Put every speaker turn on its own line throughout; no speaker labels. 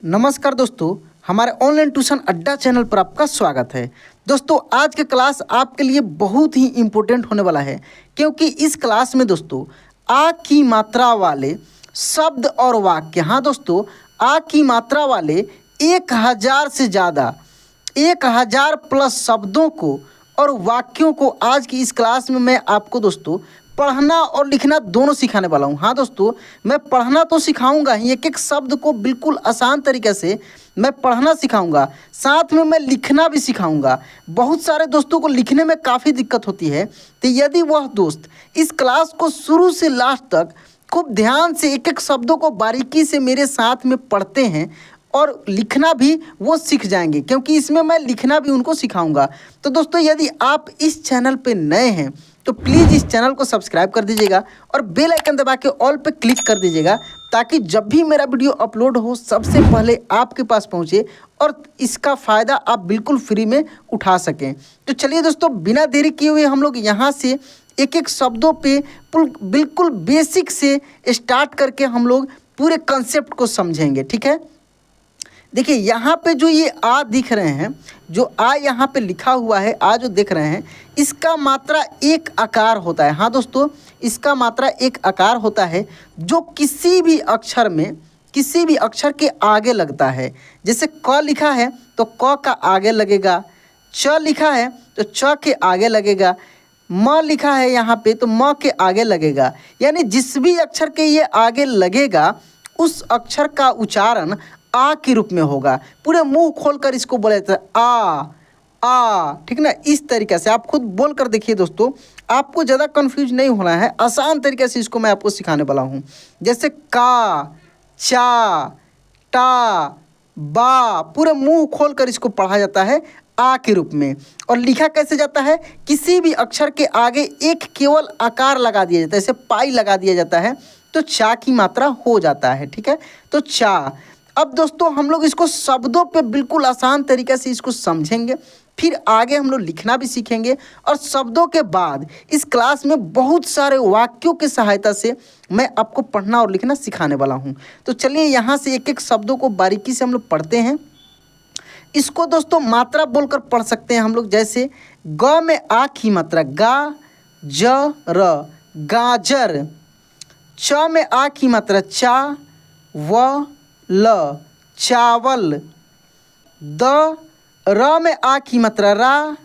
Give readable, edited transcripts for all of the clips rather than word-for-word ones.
नमस्कार दोस्तों, हमारे ऑनलाइन ट्यूशन अड्डा चैनल पर आपका स्वागत है। दोस्तों, आज के क्लास आपके लिए बहुत ही इम्पोर्टेंट होने वाला है, क्योंकि इस क्लास में दोस्तों आ की मात्रा वाले शब्द और वाक्य, हाँ दोस्तों, आ की मात्रा वाले 1000 से ज़्यादा 1000 प्लस शब्दों को और वाक्यों को आज की इस क्लास में मैं आपको दोस्तों पढ़ना और लिखना दोनों सिखाने वाला हूँ। हाँ दोस्तों, मैं पढ़ना तो सिखाऊंगा ही, एक एक शब्द को बिल्कुल आसान तरीके से मैं पढ़ना सिखाऊंगा, साथ में मैं लिखना भी सिखाऊंगा। बहुत सारे दोस्तों को लिखने में काफ़ी दिक्कत होती है, तो यदि वह दोस्त इस क्लास को शुरू से लास्ट तक खूब ध्यान से एक एक शब्दों को बारीकी से मेरे साथ में पढ़ते हैं और लिखना भी वो सीख जाएंगे, क्योंकि इसमें मैं लिखना भी उनको सिखाऊंगा। तो दोस्तों, यदि आप इस चैनल पे नए हैं तो प्लीज़ इस चैनल को सब्सक्राइब कर दीजिएगा और बेल आइकन दबा के ऑल पे क्लिक कर दीजिएगा, ताकि जब भी मेरा वीडियो अपलोड हो सबसे पहले आपके पास पहुंचे और इसका फ़ायदा आप बिल्कुल फ्री में उठा सकें। तो चलिए दोस्तों, बिना देरी किए हुए हम लोग यहाँ से एक एक शब्दों पे बिल्कुल बेसिक से स्टार्ट करके हम लोग पूरे कंसेप्ट को समझेंगे। ठीक है, देखिए यहाँ पे जो ये आ दिख रहे हैं, जो आ यहाँ पे लिखा हुआ है, आ जो देख रहे हैं, इसका मात्रा एक आकार होता है। हाँ दोस्तों, इसका मात्रा एक आकार होता है जो किसी भी अक्षर में किसी भी अक्षर के आगे लगता है। जैसे क लिखा है तो क का आगे लगेगा, च लिखा है तो च के आगे लगेगा, म लिखा है यहाँ पे तो म के आगे लगेगा। यानी जिस भी अक्षर के ये आगे लगेगा उस अक्षर का उच्चारण आ के रूप में होगा। पूरे मुंह खोलकर इसको बोला जाता है आ, ठीक ना। इस तरीके से आप खुद बोल कर देखिए दोस्तों, आपको ज़्यादा कंफ्यूज नहीं होना है, आसान तरीके से इसको मैं आपको सिखाने वाला हूँ। जैसे का, चा, टा, बा, पूरे मुंह खोलकर इसको पढ़ा जाता है आ के रूप में। और लिखा कैसे जाता है, किसी भी अक्षर के आगे एक केवल आकार लगा दिया जाता है, जैसे पाई लगा दिया जाता है तो चा की मात्रा हो जाता है। ठीक है, तो चा। अब दोस्तों हम लोग इसको शब्दों पे बिल्कुल आसान तरीके से इसको समझेंगे, फिर आगे हम लोग लिखना भी सीखेंगे और शब्दों के बाद इस क्लास में बहुत सारे वाक्यों की सहायता से मैं आपको पढ़ना और लिखना सिखाने वाला हूं। तो चलिए यहाँ से एक एक शब्दों को बारीकी से हम लोग पढ़ते हैं। इसको दोस्तों मात्रा बोलकर पढ़ सकते हैं हम लोग। जैसे ग में आ की मात्रा गा, ज, र, गाजर। च में आ की मात्रा चा, व, ल, चावल। द, र में आ की मात्रा रा,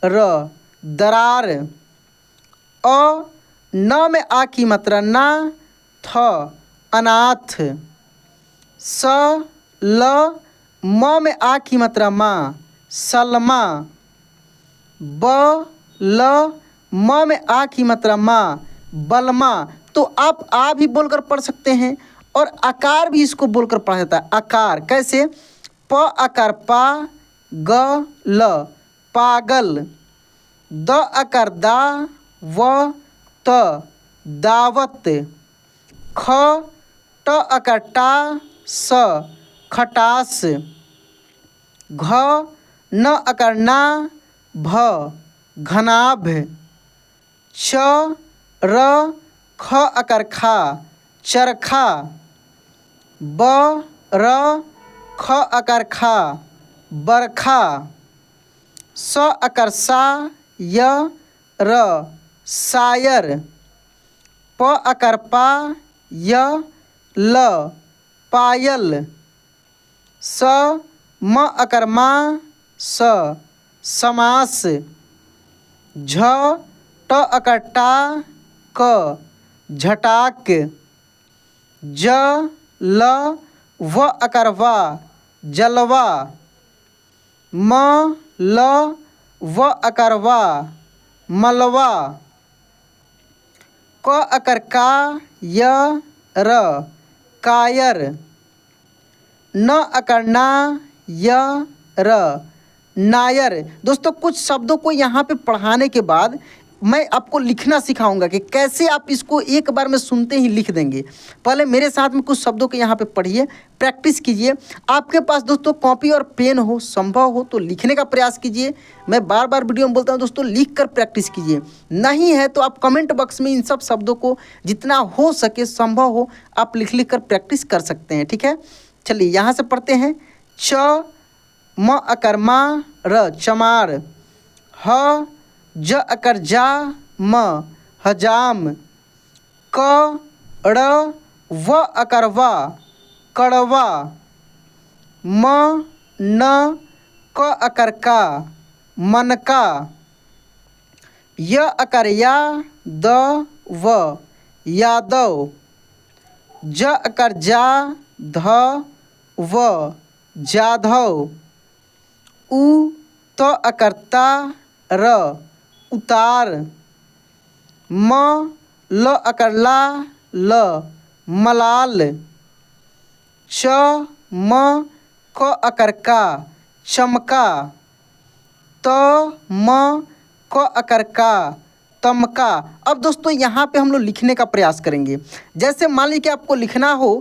र, दरार। अ, न में आ की मात्रा ना, थ, अनाथ। स, ल, म में आ की मात्रा मा, सलमा। ब, ल, म में आ की मात्रा मा, बलमा। तो आप आ भी बोलकर पढ़ सकते हैं और आकार भी इसको बोलकर पढ़ा जाता है। आकार कैसे, प आकार पा, ग, ल, पागल। द आकार दा, व, त, दावत। ख, ट आकार टा, स, खटास। घ, न आकार ना, भ, घनाभ। छ, र, ख आकार खा, चरखा। ब, र, ख आकार खा, बरखा। स आकार सा, य, र, शायर। प आकार पा, य, ल, पायल। स, म आकार मा, स, समास। झ, ट आकार टा, क, झटाक। ज, ल, व आकार वा, जलवा। म, ल, व आकार वा, मलवा। क आकार का, य, र, कायर। न आकार ना, य, र, नायर। दोस्तों कुछ शब्दों को यहाँ पे पढ़ाने के बाद मैं आपको लिखना सिखाऊंगा कि कैसे आप इसको एक बार में सुनते ही लिख देंगे। पहले मेरे साथ में कुछ शब्दों को यहाँ पे पढ़िए, प्रैक्टिस कीजिए। आपके पास दोस्तों कॉपी और पेन हो, संभव हो तो लिखने का प्रयास कीजिए। मैं बार बार वीडियो में बोलता हूँ दोस्तों, लिख कर प्रैक्टिस कीजिए। नहीं है तो आप कमेंट बॉक्स में इन सब शब्दों को जितना हो सके, संभव हो, आप लिख कर प्रैक्टिस कर सकते हैं। ठीक है, चलिए यहाँ से पढ़ते हैं। च म अकर मा र चमार, ह ज अकर जा म हजाम, क ड़ व अकर वा कड़वा, म न क अकर का मनका, य अकर या द व यादव, ज अकर जा ध व जाधव, उ त अकर ता र उतार, म ल अकर ला ल मलाल, च म क अकर का चमका, त म क अकर का तमका। अब दोस्तों यहाँ पे हम लोग लिखने का प्रयास करेंगे। जैसे मान लीजिए कि आपको लिखना हो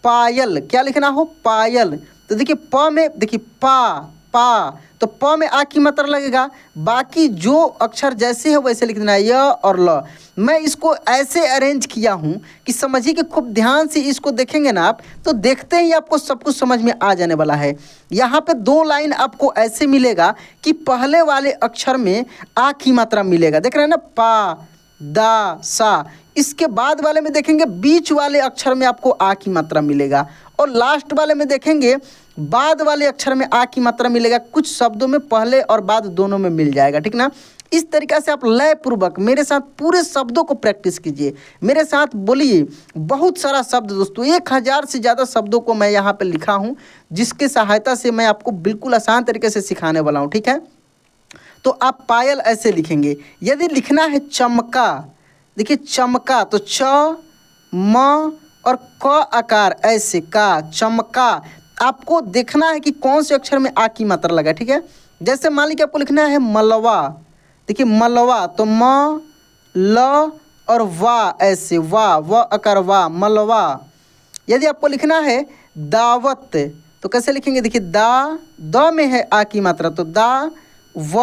पायल, क्या लिखना हो पायल, तो देखिए प में देखिए पा तो प में आ की मात्रा लगेगा, बाकी जो अक्षर जैसे है वैसे लिख देना है, य और ल। मैं इसको ऐसे अरेंज किया हूँ कि समझिए कि खूब ध्यान से इसको देखेंगे ना आप, तो देखते ही आपको सब कुछ समझ में आ जाने वाला है। यहाँ पे 2 लाइन आपको ऐसे मिलेगा कि पहले वाले अक्षर में आ की मात्रा मिलेगा, देख रहे हैं ना, पा दा सा। इसके बाद वाले में देखेंगे बीच वाले अक्षर में आपको आ की मात्रा मिलेगा, और लास्ट वाले में देखेंगे बाद वाले अक्षर में आ की मात्रा मिलेगा। कुछ शब्दों में पहले और बाद दोनों में मिल जाएगा, ठीक ना। इस तरीक़ा से आप लय पूर्वक मेरे साथ पूरे शब्दों को प्रैक्टिस कीजिए, मेरे साथ बोलिए। बहुत सारा शब्द दोस्तों, 1000 से ज़्यादा शब्दों को मैं यहाँ पे लिखा हूँ, जिसके सहायता से मैं आपको बिल्कुल आसान तरीके से सिखाने वाला हूँ, ठीक है। तो आप पायल ऐसे लिखेंगे। यदि लिखना है चमका, देखिए चमका तो च म और क आकार ऐसे का चमका। आपको देखना है कि कौन से अक्षर में आ की मात्रा लगा, ठीक है। जैसे मान लीजिए आपको लिखना है मलवा, देखिए मलवा तो म ल और वा ऐसे वा व आकार वा मलवा। यदि आपको लिखना है दावत तो कैसे लिखेंगे, देखिए द में है आ की मात्रा, तो दा व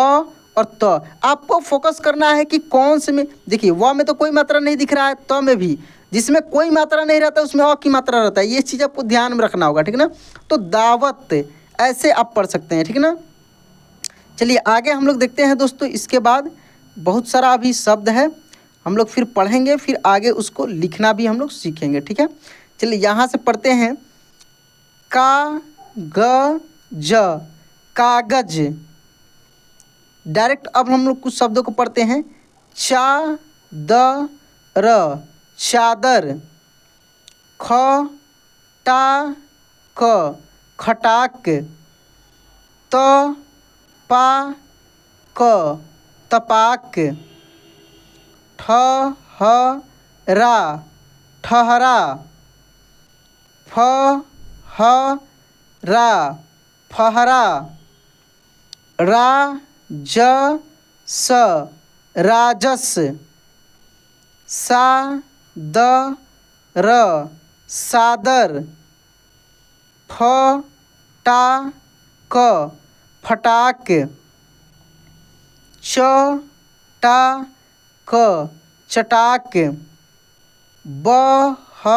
और त। आपको फोकस करना है कि कौन से में, देखिए व में तो कोई मात्रा नहीं दिख रहा है, त में भी जिसमें कोई मात्रा नहीं रहता उसमें अ की मात्रा रहता है। ये चीज़ आपको ध्यान में रखना होगा, ठीक ना। तो दावत ऐसे आप पढ़ सकते हैं, ठीक ना। चलिए आगे हम लोग देखते हैं दोस्तों। इसके बाद बहुत सारा अभी शब्द है, हम लोग फिर पढ़ेंगे, फिर आगे उसको लिखना भी हम लोग सीखेंगे, ठीक है। चलिए यहाँ से पढ़ते हैं। का ग ज कागज। डायरेक्ट अब हम लोग कुछ शब्दों को पढ़ते हैं। चा द र चादर, ख टा क खटाक, त पा क तपाक, ठ ह रा ठहरा, फ ह रा फहरा, रा ज स राजस, सा द र सादर, फ टा क फटाक, च टा क चटाक, ब ह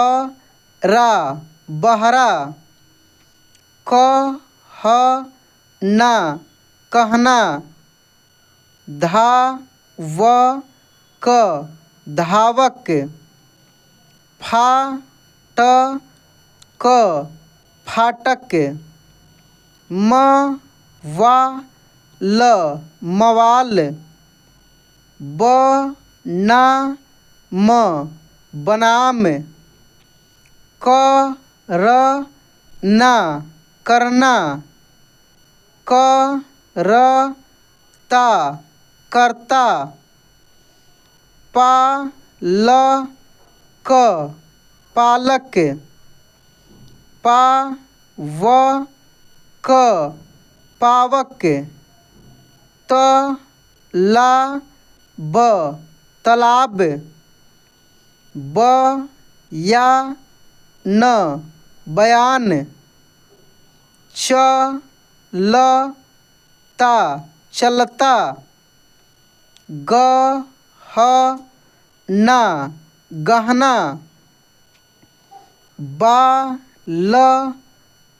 रा बहरा, क ह ना कहना, धा व क धावक, फा ट क फाटक, म वा ल मवाल, ब ना म बनाम, क र ना करना, क र ता करता, पा ल क पालक, पा व क पावक, त ला ब तालाब, ब या न बयान, च ल ता चलता, ग ह ना गहना, बा ल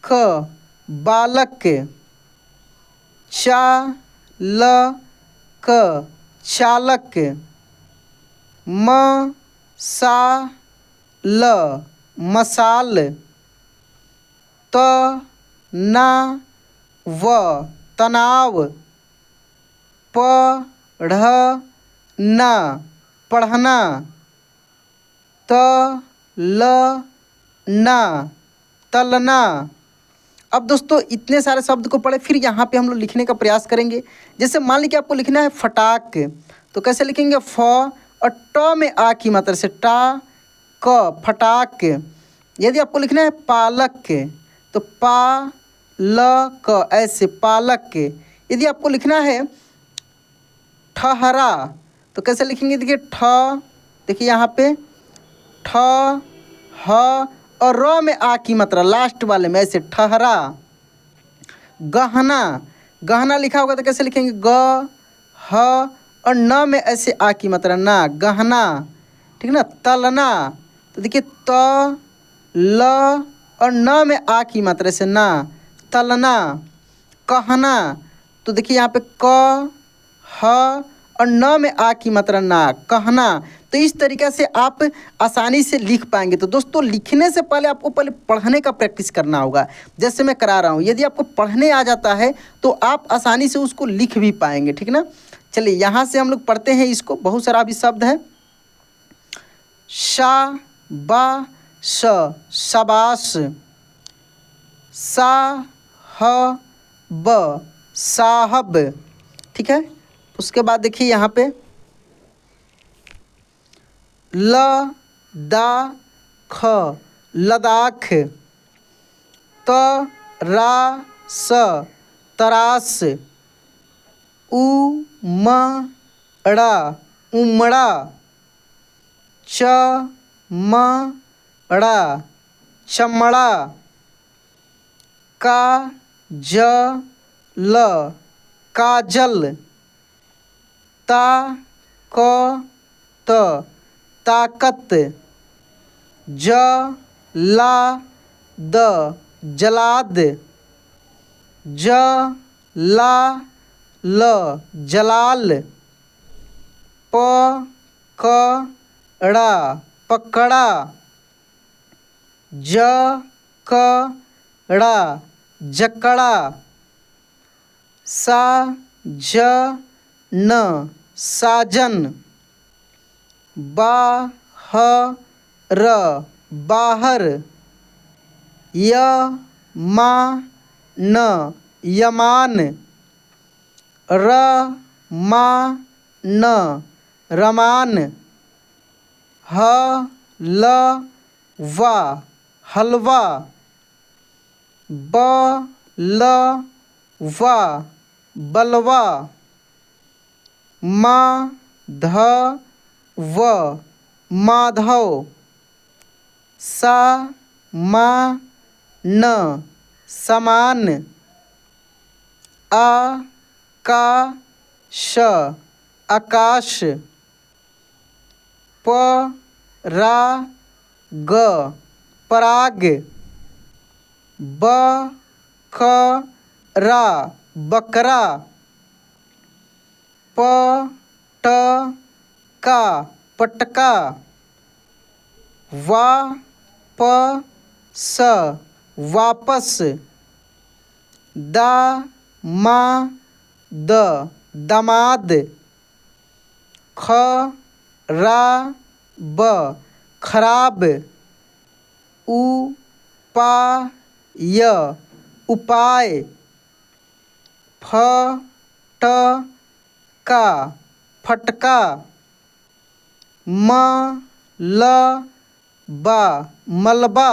क बालक, चा ल क चालक, म सा ल मसाल, त ना व तनाव, प ढ़ ना पढ़ना, त ल ना तलना। अब दोस्तों इतने सारे शब्द को पढ़े, फिर यहाँ पे हम लोग लिखने का प्रयास करेंगे। जैसे मान लीजिए आपको लिखना है फटाक, तो कैसे लिखेंगे? फ और ट में आ की मात्रा से टा क फटाक। यदि आपको लिखना है पालक, तो पा ल क ऐसे पालक। यदि आपको लिखना है ठहरा, तो कैसे लिखेंगे? देखिए ठ, देखिए यहाँ पे ठ ह और र में आ की मात्रा लास्ट वाले में ऐसे ठहरा। गहना, गहना लिखा होगा तो कैसे लिखेंगे? ग ह और न में ऐसे आ की मात्रा ना गहना, ठीक ना। तलना, तो देखिए त ल और न में आ की मात्रा से ना तलना। कहना, तो देखिए यहाँ पे क ह और न में आ की मात्रा ना कहना। तो इस तरीक़े से आप आसानी से लिख पाएंगे। तो दोस्तों लिखने से पहले आपको पहले पढ़ने का प्रैक्टिस करना होगा, जैसे मैं करा रहा हूँ। यदि आपको पढ़ने आ जाता है तो आप आसानी से उसको लिख भी पाएंगे, ठीक ना। चलिए यहाँ से हम लोग पढ़ते हैं इसको। बहुत सारा भी शब्द है। शा बा श शाबाश, सा ह ब साहब, ठीक है। उसके बाद देखिए यहाँ पे ल दा ख लद्दाख, त रा स तरास, उ म ड़ा उमड़ा, च म ड़ा चमड़ा, का ज ल काजल, ता क त ताकत, ज ला द जलाद, ज ला ल जलाल, प क ड़ा पकड़ा, ज क ड़ा जकड़ा, सा ज न साजन, बा ह र बाहर, य मा न यमान, र मा न रमान, ह ल वा हलवा, ब ल वा बलवा, मा ध व माधव, सा मा न समान, आ का श आकाश, प रा ग पराग, ब क रा बकरा, प ट का पटका, वा प स वापस, दा मा द दामाद, ख रा ब खराब, उ पा य उपाय, फ ट का फटका, म ल बा मलबा।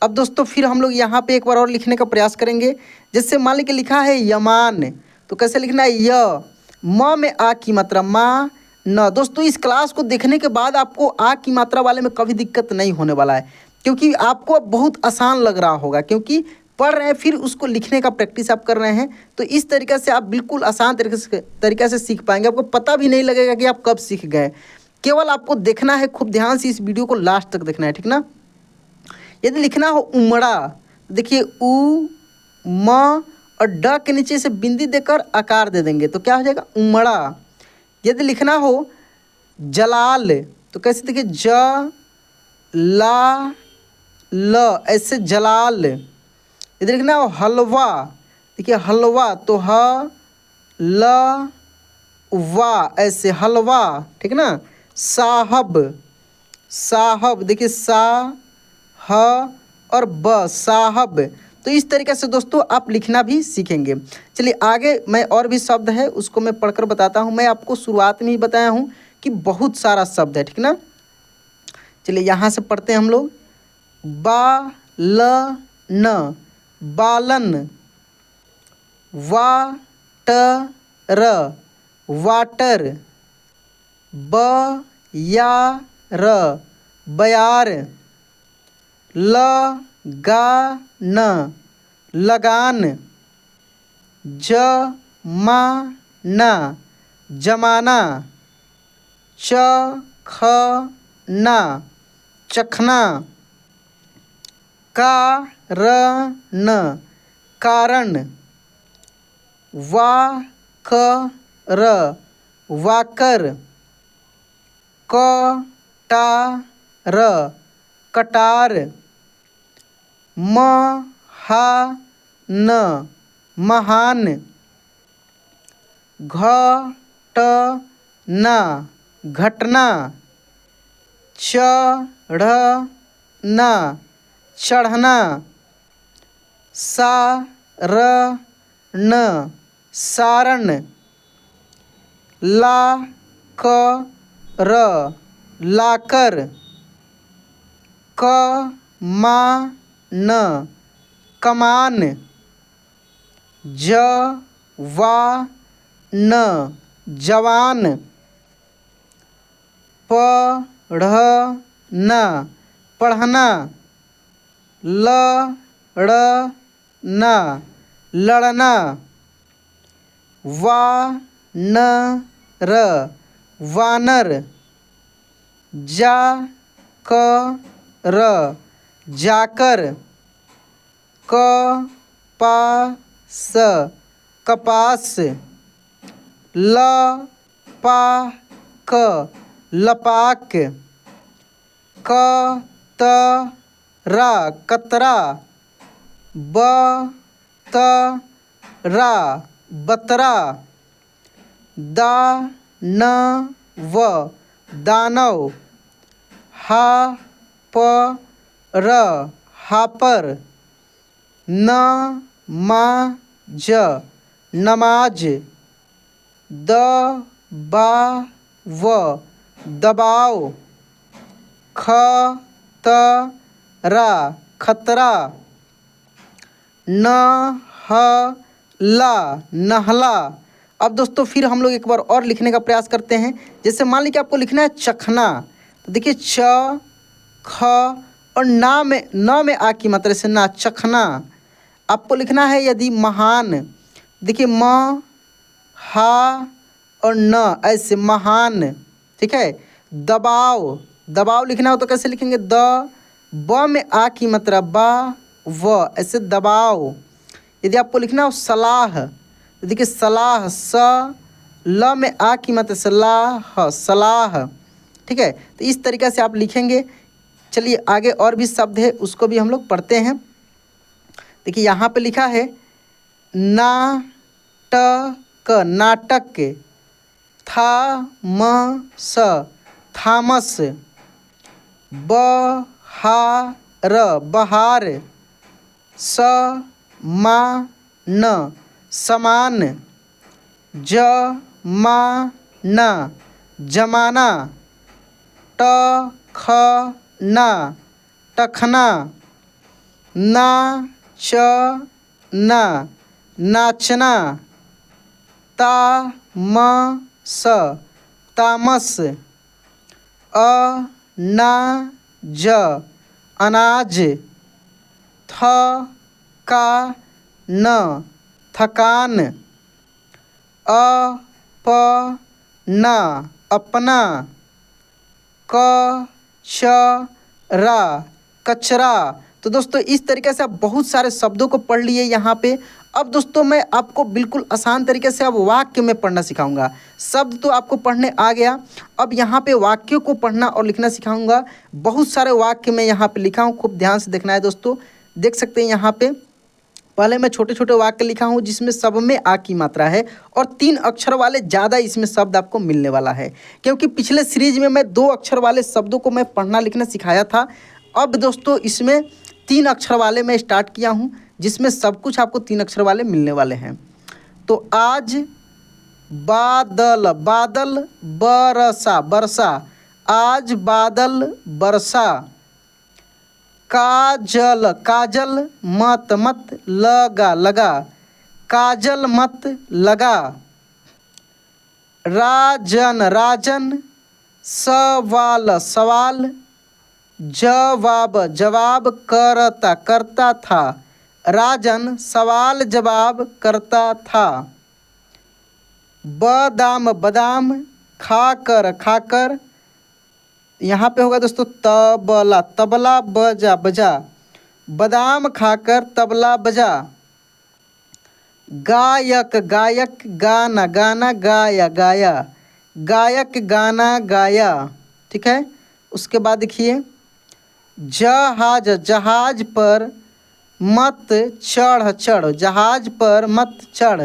अब दोस्तों फिर हम लोग यहाँ पे एक बार और लिखने का प्रयास करेंगे। जैसे मान लीजिए लिखा है यमान, तो कैसे लिखना है? य म में आ की मात्रा मा न। दोस्तों इस क्लास को देखने के बाद आपको आ की मात्रा वाले में कभी दिक्कत नहीं होने वाला है, क्योंकि आपको बहुत आसान लग रहा होगा, क्योंकि पढ़ रहे हैं फिर उसको लिखने का प्रैक्टिस आप कर रहे हैं। तो इस तरीके से आप बिल्कुल आसान तरीके से सीख पाएंगे। आपको पता भी नहीं लगेगा कि आप कब सीख गए। केवल आपको देखना है, खूब ध्यान से इस वीडियो को लास्ट तक देखना है, ठीक ना। यदि लिखना हो उमड़ा, देखिए उ म और ड के नीचे से बिंदी देकर आकार दे देंगे तो क्या हो जाएगा उमड़ा। यदि लिखना हो जलाल तो कैसे देखिए ज ला ल ऐसे जलाल। यदि लिखना हो हलवा, देखिए हलवा तो ह ल वा ऐसे हलवा, ठीक ना। साहब, साहब देखिए सा ह और ब साहब। तो इस तरीके से दोस्तों आप लिखना भी सीखेंगे। चलिए आगे मैं और भी शब्द है उसको मैं पढ़कर बताता हूँ। मैं आपको शुरुआत में ही बताया हूँ कि बहुत सारा शब्द है, ठीक ना। चलिए यहाँ से पढ़ते हैं हम लोग। बा ल न बालन, वा ट र वाटर, ब या र बयार, ल गा न लगान, ज मा न जमाना, च ख न चखना, का र न कारण, वा क र वाकर, क टा र कटार, म हा न महान, घ ट न घटना, च ढ़ न चढ़ना, सा र न सारण, ला क र लाकर, क मा न कमान, ज वा न जवान, प ढ़ न पढ़ना, ल ड़ न लड़ना, वा न र वानर, जा क र जाकर, क पा स कपास, ल पा क लपाक, क त रा कतरा, ब त रा बतरा, दा न व दानव, हा प र हापर, न मा ज नमाज, द बा व दबाव, ख त रा खतरा, न ह ला नहला। अब दोस्तों फिर हम लोग एक बार और लिखने का प्रयास करते हैं। जैसे मान लीजिए आपको लिखना है चखना, तो देखिए च ख और ना में न में आ की मात्रा से ना चखना। आपको लिखना है यदि महान, देखिए म हा और न ऐसे महान, ठीक है। दबाव, दबाव लिखना हो तो कैसे लिखेंगे द ब में आ की मात्रा बा व ऐसे दबाव। यदि आपको लिखना हो सलाह, तो देखिए सलाह स ल में आ की मात्रा सलाह सलाह, ठीक है। तो इस तरीक़े से आप लिखेंगे। चलिए आगे और भी शब्द है उसको भी हम लोग पढ़ते हैं। देखिए यहाँ पे लिखा है ना ट क नाटक, था म स थामस, ब हा र बहार, स मा न समान, ज मा न जमाना, ट ख न टखना, ना च न नाचना, ता म स तामस, अ ना ज अनाज, थ का न थकान, अ प न अपना, क च रा कचरा। तो दोस्तों इस तरीके से आप बहुत सारे शब्दों को पढ़ लिए यहाँ पे। अब दोस्तों मैं आपको बिल्कुल आसान तरीके से अब वाक्य में पढ़ना सिखाऊंगा। शब्द तो आपको पढ़ने आ गया, अब यहाँ पे वाक्यों को पढ़ना और लिखना सिखाऊंगा। बहुत सारे वाक्य मैं यहाँ पे लिखा हूँ, खूब ध्यान से देखना है दोस्तों। देख सकते हैं यहाँ पे पहले मैं छोटे छोटे वाक्य लिखा हूँ जिसमें सब में आ की मात्रा है और 3 अक्षर वाले ज़्यादा इसमें शब्द आपको मिलने वाला है, क्योंकि पिछले सीरीज में मैं 2 अक्षर वाले शब्दों को मैं पढ़ना लिखना सिखाया था। अब दोस्तों इसमें 3 अक्षर वाले मैं स्टार्ट किया हूँ, जिसमें सब कुछ आपको 3 अक्षर वाले मिलने वाले हैं। तो आज बादल, बादल बरसा, बरसा, आज बादल बरसा। काजल, काजल मत, मत लगा, लगा, काजल मत लगा। राजन, राजन सवाल, सवाल, जवाब, जवाब करता, करता था। राजन सवाल जवाब करता था। बादाम, बादाम खाकर, खाकर। यहाँ पे होगा दोस्तों तबला, तबला बजा, बजा, बादाम खाकर तबला बजा। गायक, गायक गाना, गाना गाया, गाया, गायक गाना गाया। ठीक है, उसके बाद देखिए जहाज, जहाज पर मत चढ़, चढ़, जहाज पर मत चढ़।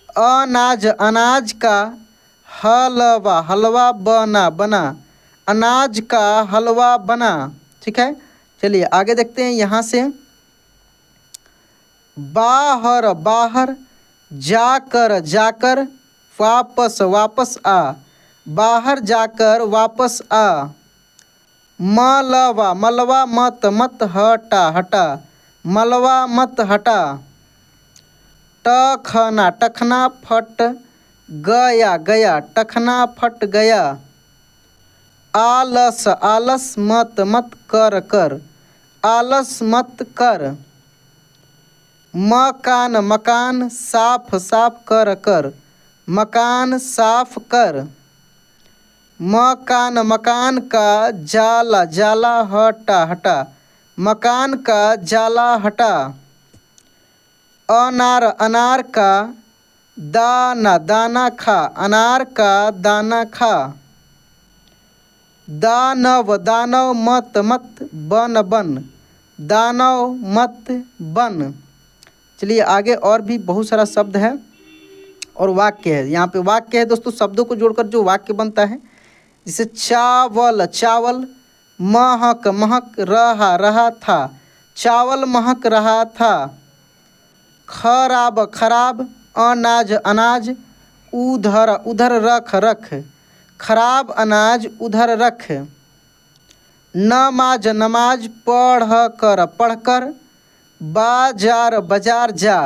अनाज, अनाज का हलवा, हलवा बना, बना, अनाज का हलवा बना। ठीक है, चलिए आगे देखते हैं यहाँ से। बाहर, बाहर जाकर, जाकर वापस, वापस आ, बाहर जाकर वापस आ। मलवा, मलवा मत, मत हटा, हटा, मलवा मत हटा। टखना, टखना फट गया, गया, टखना फट गया। आलस, आलस मत, मत कर, कर, आलस मत कर। मकान, मकान साफ, साफ कर, कर, मकान साफ कर। मकान, मकान का जाला, जाला हटा, हटा, मकान का जाला हटा। अनार, अनार का दाना, दाना खा, अनार का दाना खा। दानव, दानव मत, मत बन, बन, दानव मत बन। चलिए आगे और भी बहुत सारा शब्द है और वाक्य है। यहाँ पे वाक्य है दोस्तों, शब्दों को जोड़कर जो वाक्य बनता है, जैसे चावल, चावल महक, महक रहा, रहा था, चावल महक रहा था। खराब, खराब अनाज, अनाज उधर, उधर रख, रख, खराब अनाज उधर रख। नमाज, नमाज पढ़ कर, पढ़ कर। बाजार, बाजार जा,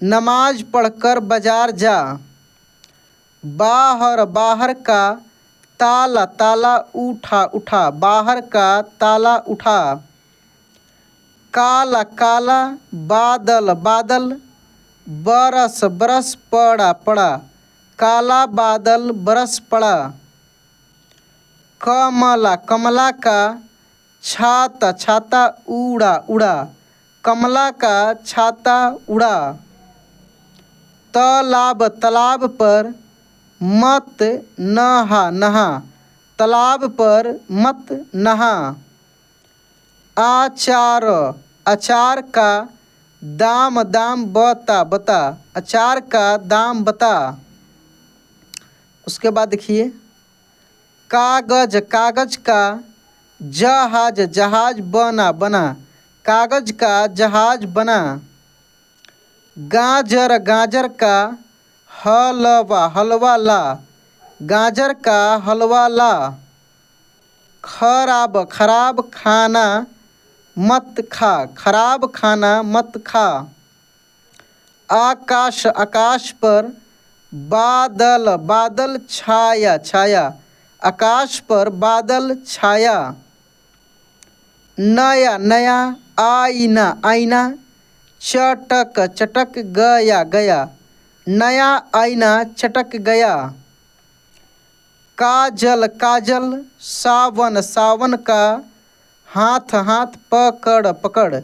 नमाज पढ़कर बाजार जा। बाहर, बाहर का ताला, ताला उठा, उठा, बाहर का ताला उठा। काला, काला बादल, बादल बरस, बरस पड़ा, पड़ा, काला बादल बरस पड़ा। कमला, कमला का छाता, छाता उड़ा, उड़ा, कमला का छाता उड़ा। तालाब, तालाब पर मत नहा, नहा, तालाब पर मत नहा। आचार, अचार का दाम, दाम बता, बता, अचार का दाम बता। उसके बाद देखिए कागज, कागज का जहाज, जहाज बना, बना, कागज का जहाज बना। गाजर, गाजर का हलवा, हलवा ला, गाजर का हलवा ला। खराब, खराब खाना मत खा, खराब खाना मत खा। आकाश, आकाश पर बादल, बादल छाया, छाया, आकाश पर बादल छाया। नया, नया आईना, आईना चटक, चटक गया, गया, नया आईना चटक गया। काजल, काजल सावन, सावन का हाथ हाथ पकड़ पकड़,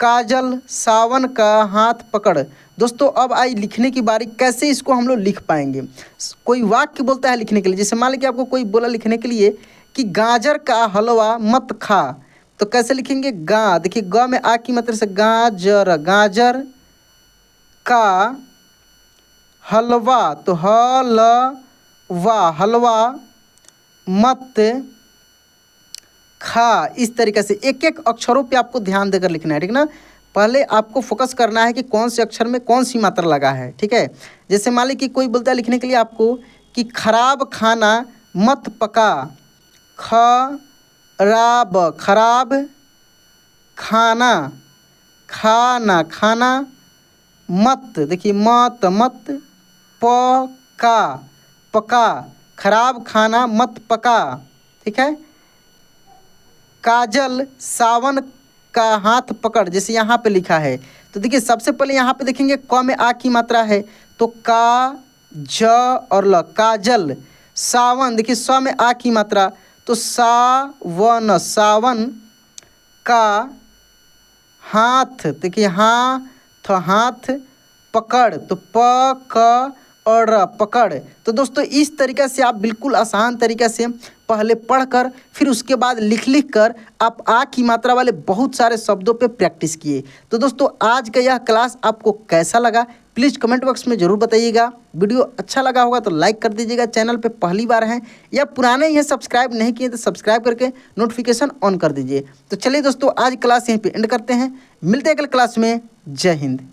काजल सावन का हाथ पकड़। दोस्तों अब आई लिखने की बारी, कैसे इसको हम लोग लिख पाएंगे। कोई वाक्य बोलता है लिखने के लिए, जैसे मान लीजिए आपको कोई बोला लिखने के लिए कि गाजर का हलवा मत खा, तो कैसे लिखेंगे। गा, देखिए ग में आ की मात्रा से गाजर, गाजर का हलवा, तो हलवा, हलवा मत खा। इस तरीके से एक एक अक्षरों पे आपको ध्यान देकर लिखना है, ठीक ना। पहले आपको फोकस करना है कि कौन से अक्षर में कौन सी मात्रा लगा है, ठीक है। जैसे मान लीजिए कि कोई बोलता है लिखने के लिए आपको कि खराब खाना मत पका, खराब, खराब खाना, खाना, खाना मत, देखिए मत, मत पका, पका, खराब खाना मत पका, ठीक है। काजल सावन का हाथ पकड़, जैसे यहाँ पे लिखा है, तो देखिए सबसे पहले यहाँ पे देखेंगे क में आ की मात्रा है, तो का, ज और ल, काजल, सावन, देखिए स में आ की मात्रा, तो सावन, सावन का हाथ, देखिए हाथ, हाथ पकड़, तो पकड़, पकड़। तो दोस्तों इस तरीके से आप बिल्कुल आसान तरीके से पहले पढ़कर फिर उसके बाद लिख लिख कर आप आ की मात्रा वाले बहुत सारे शब्दों पे प्रैक्टिस किए। तो दोस्तों आज का यह क्लास आपको कैसा लगा प्लीज़ कमेंट बॉक्स में ज़रूर बताइएगा। वीडियो अच्छा लगा होगा तो लाइक कर दीजिएगा। चैनल पे पहली बार हैं या पुराने ही हैं सब्सक्राइब नहीं किए तो सब्सक्राइब करके नोटिफिकेशन ऑन कर दीजिए। तो चलिए दोस्तों आज क्लास यहीं पर एंड करते हैं, मिलते हैं अगले क्लास में। जय हिंद।